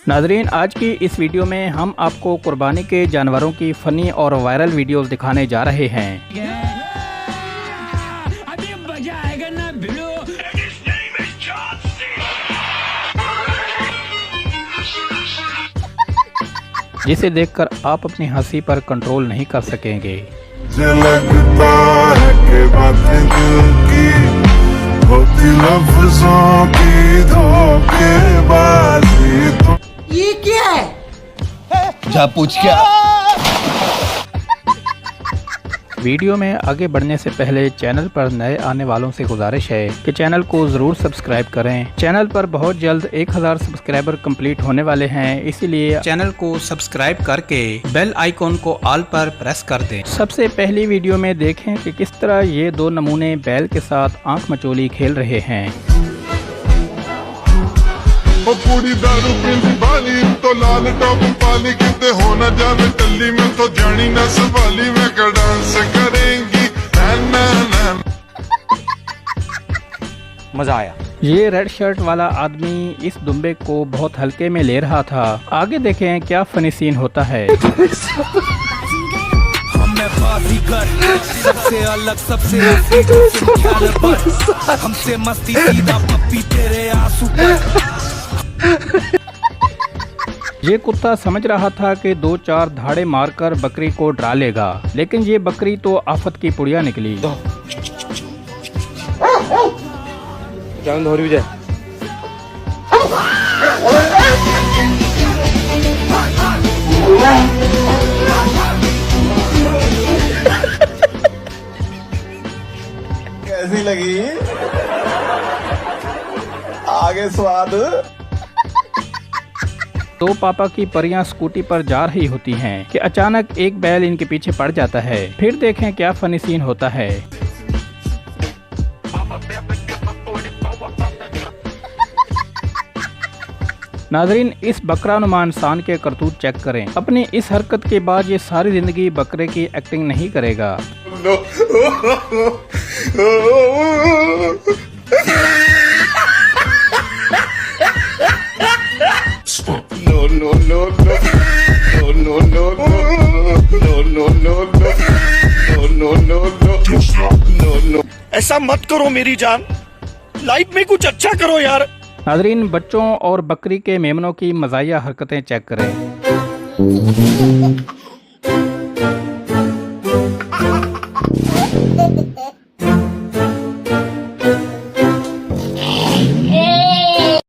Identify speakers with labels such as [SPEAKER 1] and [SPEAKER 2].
[SPEAKER 1] नाजरीन, आज की इस वीडियो में हम आपको कुर्बानी के जानवरों की फ़नी और वायरल वीडियोस दिखाने जा रहे हैं।
[SPEAKER 2] अभी मजा आएगा ना भिड़ो।
[SPEAKER 1] जिसे देखकर आप अपनी हंसी पर कंट्रोल नहीं कर सकेंगे।
[SPEAKER 3] लगता है कि बातें दिल की होती लफ्जों की धोखेबाजी। तो
[SPEAKER 4] ये क्या है?
[SPEAKER 5] जा पूछ क्या।
[SPEAKER 1] वीडियो में आगे बढ़ने से पहले चैनल पर नए आने वालों से गुजारिश है कि चैनल को जरूर सब्सक्राइब करें। चैनल पर बहुत जल्द 1000 सब्सक्राइबर कंप्लीट होने वाले हैं, इसीलिए चैनल को सब्सक्राइब करके बेल आइकॉन को ऑल पर प्रेस कर दें। सबसे पहली वीडियो में देखें कि किस तरह ये दो नमूने बैल के साथ आंख मचोली खेल रहे हैं।
[SPEAKER 3] पूरी दारू पींदी बाली तो लाल टॉप पाली किते होना जावे टल्ली में तो जानी न संभाली में का डांस करेंगी ना ना।
[SPEAKER 5] मजा आया।
[SPEAKER 1] ये रेड शर्ट वाला आदमी इस दुम्बे को बहुत हल्के में ले रहा था। आगे देखें क्या फनी सीन होता है।
[SPEAKER 6] सबसे अलग सबसे हमसे मस्ती सीधा पप्पी तेरे आंसू पर।
[SPEAKER 1] ये कुत्ता समझ रहा था कि 2-4 धाड़े मारकर बकरी को डरा लेगा, लेकिन ये बकरी तो आफत की पुड़िया निकली।
[SPEAKER 5] कैसी लगी? आगे स्वाद।
[SPEAKER 1] दो पापा की परियां स्कूटी पर जा रही होती हैं कि अचानक एक बैल इनके पीछे पड़ जाता है। फिर देखें क्या फनी सीन होता है। नाजरीन, इस बकरानुमा इंसान के करतूत चेक करें। अपनी इस हरकत के बाद ये सारी जिंदगी बकरे की एक्टिंग नहीं करेगा।
[SPEAKER 7] ऐसा मत करो मेरी जान, लाइफ में कुछ अच्छा करो यार।
[SPEAKER 1] नाजरीन, बच्चों और बकरी के मेमनों की मज़ाहिया हरकतें चेक करें।